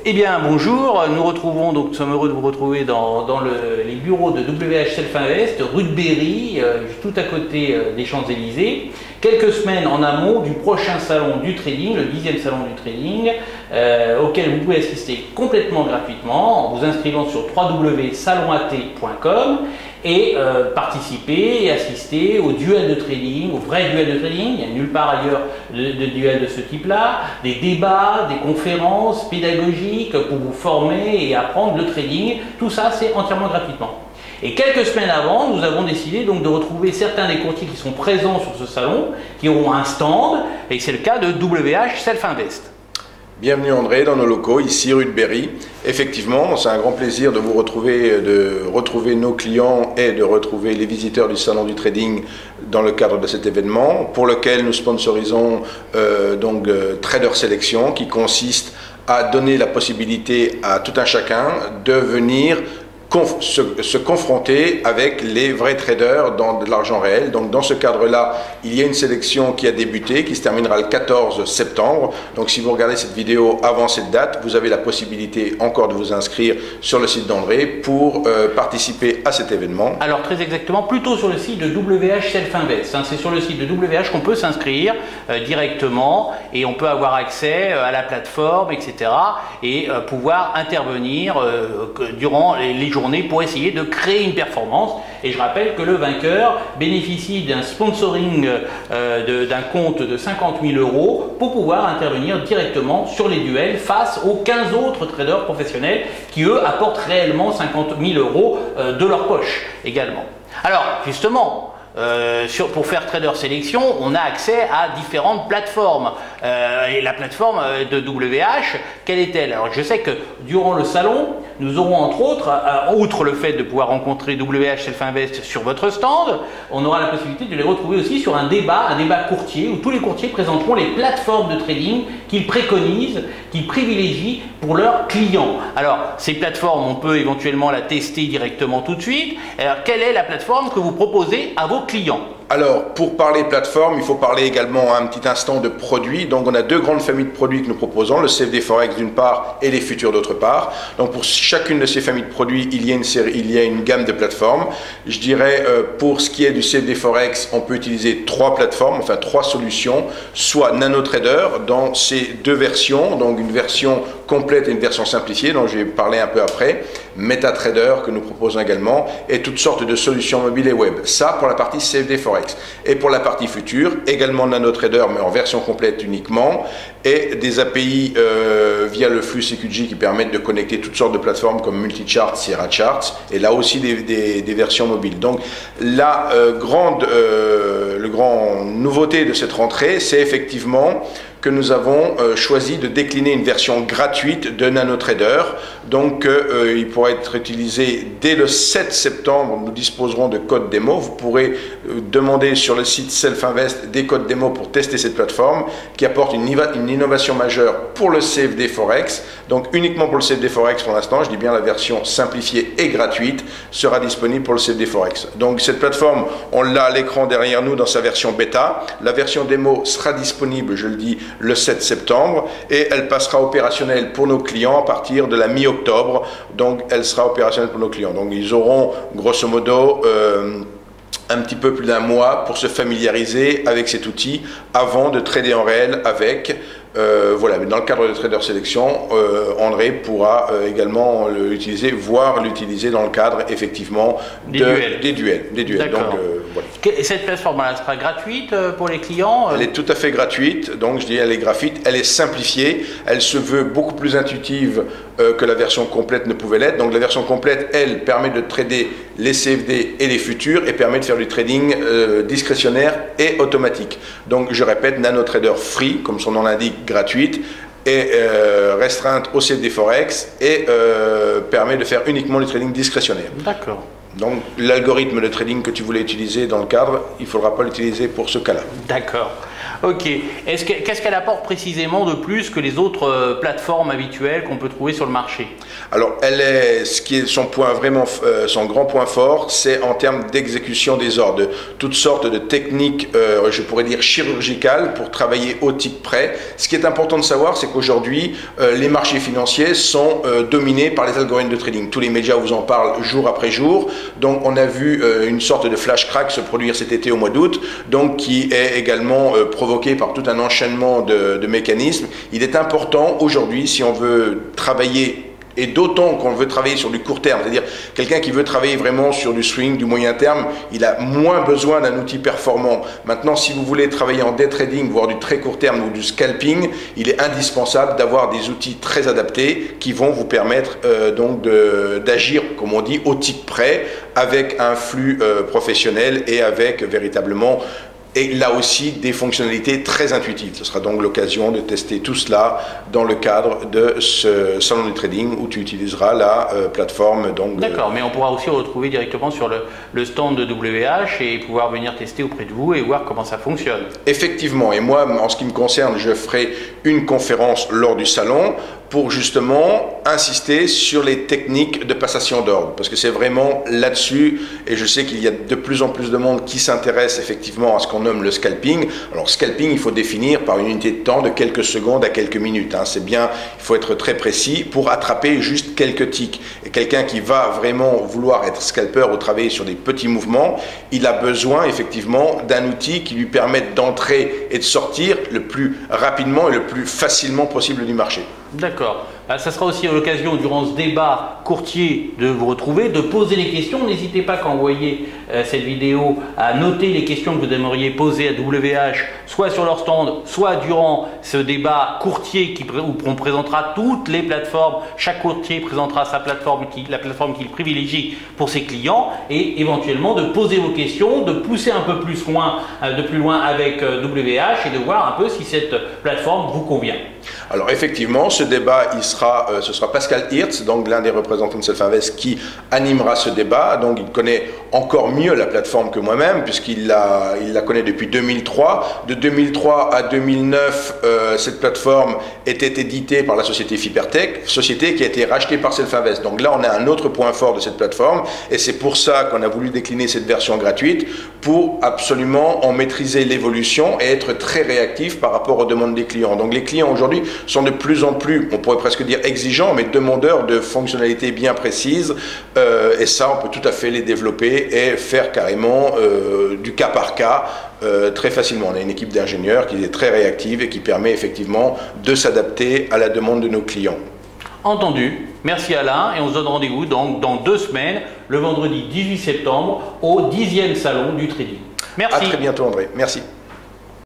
Eh bien, bonjour, nous sommes heureux de vous retrouver dans les bureaux de WH Self Invest, rue de Berry, tout à côté des Champs-Élysées, quelques semaines en amont du prochain salon du trading, le 10e salon du trading, auquel vous pouvez assister complètement gratuitement en vous inscrivant sur www.salonat.com et participer et assister au duel de trading, au vrai duel de trading. Il n'y a nulle part ailleurs de duel de ce type-là, des débats, des conférences pédagogiques pour vous former et apprendre le trading. Tout ça, c'est entièrement gratuitement. Et quelques semaines avant, nous avons décidé donc de retrouver certains des courtiers qui sont présents sur ce salon, qui auront un stand, et c'est le cas de WH Self Invest. Bienvenue André dans nos locaux, ici rue de Berry. Effectivement, c'est un grand plaisir de vous retrouver, de retrouver nos clients et de retrouver les visiteurs du salon du trading dans le cadre de cet événement, pour lequel nous sponsorisons Trader Sélection, qui consiste à donner la possibilité à tout un chacun de venir se confronter avec les vrais traders dans de l'argent réel. Donc dans ce cadre-là, il y a une sélection qui a débuté, qui se terminera le 14 septembre. Donc si vous regardez cette vidéo avant cette date, vous avez la possibilité encore de vous inscrire sur le site d'André pour participer à cet événement. Alors très exactement, plutôt sur le site de WH Self Invest. C'est sur le site de WH qu'on peut s'inscrire directement et on peut avoir accès à la plateforme, etc. et pouvoir intervenir durant les journées pour essayer de créer une performance. Et je rappelle que le vainqueur bénéficie d'un sponsoring d'un compte de 50 000 € pour pouvoir intervenir directement sur les duels face aux 15 autres traders professionnels qui eux apportent réellement 50 000 € de leur poche également. Alors justement, pour faire Trader Sélection, on a accès à différentes plateformes. Et la plateforme de WH, quelle est-elle? Alors je sais que durant le salon, nous aurons entre autres, outre le fait de pouvoir rencontrer WH Self Invest sur votre stand, on aura la possibilité de les retrouver aussi sur un débat courtier, où tous les courtiers présenteront les plateformes de trading qu'ils préconisent, qu'ils privilégient pour leurs clients. Alors ces plateformes, on peut éventuellement la tester directement tout de suite. Alors quelle est la plateforme que vous proposez à vos clients? Alors, pour parler plateforme, il faut parler également un petit instant de produits. Donc, on a deux grandes familles de produits que nous proposons, le CFD Forex d'une part et les futurs d'autre part. Donc, pour chacune de ces familles de produits, il y a une gamme de plateformes. Je dirais, pour ce qui est du CFD Forex, on peut utiliser trois plateformes, enfin trois solutions, soit NanoTrader dans ces deux versions, donc une version complète et une version simplifiée, dont je vais parler un peu après, MetaTrader que nous proposons également, et toutes sortes de solutions mobiles et web. Ça, pour la partie CFD Forex. Et pour la partie future, également NanoTrader, mais en version complète uniquement, et des API via le flux CQG qui permettent de connecter toutes sortes de plateformes comme Multichart, Sierra Charts, et là aussi des versions mobiles. Donc la grande nouveauté de cette rentrée, c'est effectivement que nous avons choisi de décliner une version gratuite de NanoTrader. Donc il pourra être utilisé dès le 7 septembre. Nous disposerons de codes démo. Vous pourrez demander sur le site Self Invest des codes démo pour tester cette plateforme qui apporte une innovation majeure pour le CFD Forex. Donc uniquement pour le CFD Forex pour l'instant, je dis bien la version simplifiée et gratuite sera disponible pour le CFD Forex. Donc cette plateforme, on l'a à l'écran derrière nous dans sa version bêta. La version démo sera disponible, je le dis, le 7 septembre et elle passera opérationnelle pour nos clients à partir de la mi-octobre. Donc elle sera opérationnelle pour nos clients. Donc ils auront grosso modo un petit peu plus d'un mois pour se familiariser avec cet outil avant de trader en réel avec. Voilà, mais dans le cadre de Trader Sélection, André pourra également l'utiliser, voire l'utiliser dans le cadre effectivement des duels. Donc, voilà. Et cette plateforme, elle sera gratuite pour les clients? Elle est tout à fait gratuite, donc je dis elle est gratuite, elle est simplifiée, elle se veut beaucoup plus intuitive que la version complète ne pouvait l'être. Donc la version complète, elle, permet de trader les CFD et les futurs et permet de faire du trading discrétionnaire et automatique. Donc je répète, NanoTrader Free, comme son nom l'indique, gratuite, et restreinte au CFD Forex et permet de faire uniquement du trading discrétionnaire. D'accord. Donc l'algorithme de trading que tu voulais utiliser dans le cadre, il ne faudra pas l'utiliser pour ce cas-là. D'accord. Ok. Qu'est-ce qu'elle apporte précisément de plus que les autres plateformes habituelles qu'on peut trouver sur le marché? Alors, ce qui est son point vraiment, son grand point fort, c'est en termes d'exécution des ordres, de toutes sortes de techniques, je pourrais dire chirurgicales, pour travailler au tick près. Ce qui est important de savoir, c'est qu'aujourd'hui, les marchés financiers sont dominés par les algorithmes de trading. Tous les médias vous en parlent jour après jour. Donc, on a vu une sorte de flash crack se produire cet été au mois d'août, donc qui est également provoqué par tout un enchaînement de mécanismes. Il est important aujourd'hui, si on veut travailler, et d'autant qu'on veut travailler sur du court terme, c'est-à-dire quelqu'un qui veut travailler vraiment sur du swing, du moyen terme, il a moins besoin d'un outil performant. Maintenant, si vous voulez travailler en day trading, voire du très court terme ou du scalping, il est indispensable d'avoir des outils très adaptés qui vont vous permettre donc d'agir, comme on dit, au tick près, avec un flux professionnel et avec véritablement, et là aussi, des fonctionnalités très intuitives. Ce sera donc l'occasion de tester tout cela dans le cadre de ce salon du trading où tu utiliseras la plateforme. D'accord, mais on pourra aussi retrouver directement sur le stand de WH et pouvoir venir tester auprès de vous et voir comment ça fonctionne. Effectivement, et moi, en ce qui me concerne, je ferai une conférence lors du salon pour justement insister sur les techniques de passation d'ordre, parce que c'est vraiment là-dessus, et je sais qu'il y a de plus en plus de monde qui s'intéresse effectivement à ce qu'on nomme le scalping. Alors scalping, il faut définir par une unité de temps de quelques secondes à quelques minutes, hein. C'est bien, il faut être très précis pour attraper juste quelques ticks. Et quelqu'un qui va vraiment vouloir être scalper ou travailler sur des petits mouvements, il a besoin effectivement d'un outil qui lui permette d'entrer et de sortir le plus rapidement et le plus facilement possible du marché. D'accord. Ça sera aussi l'occasion durant ce débat courtier de vous retrouver, de poser les questions. N'hésitez pas quand vous voyez cette vidéo à noter les questions que vous aimeriez poser à WH, soit sur leur stand, soit durant ce débat courtier où on présentera toutes les plateformes. Chaque courtier présentera sa plateforme, la plateforme qu'il privilégie pour ses clients, et éventuellement de poser vos questions, de pousser un peu plus loin avec WH et de voir un peu si cette plateforme vous convient. Alors effectivement, ce débat, ce sera Pascal Hirtz, donc l'un des représentants de Selfinvest, qui animera ce débat. Donc il connaît encore mieux la plateforme que moi-même, puisqu'il la connaît depuis 2003. De 2003 à 2009, cette plateforme était éditée par la société Fibertech, société qui a été rachetée par Selfinvest. Donc là, on a un autre point fort de cette plateforme, et c'est pour ça qu'on a voulu décliner cette version gratuite, pour absolument en maîtriser l'évolution et être très réactif par rapport aux demandes des clients. Donc les clients aujourd'hui sont de plus en plus, on pourrait presque dire exigeants, mais demandeurs de fonctionnalités bien précises, et ça on peut tout à fait les développer et faire carrément du cas par cas très facilement. On a une équipe d'ingénieurs qui est très réactive et qui permet effectivement de s'adapter à la demande de nos clients. Entendu. Merci Alain, et on se donne rendez-vous donc dans 2 semaines, le vendredi 18 septembre, au 10e salon du trading. Merci. À très bientôt André, merci.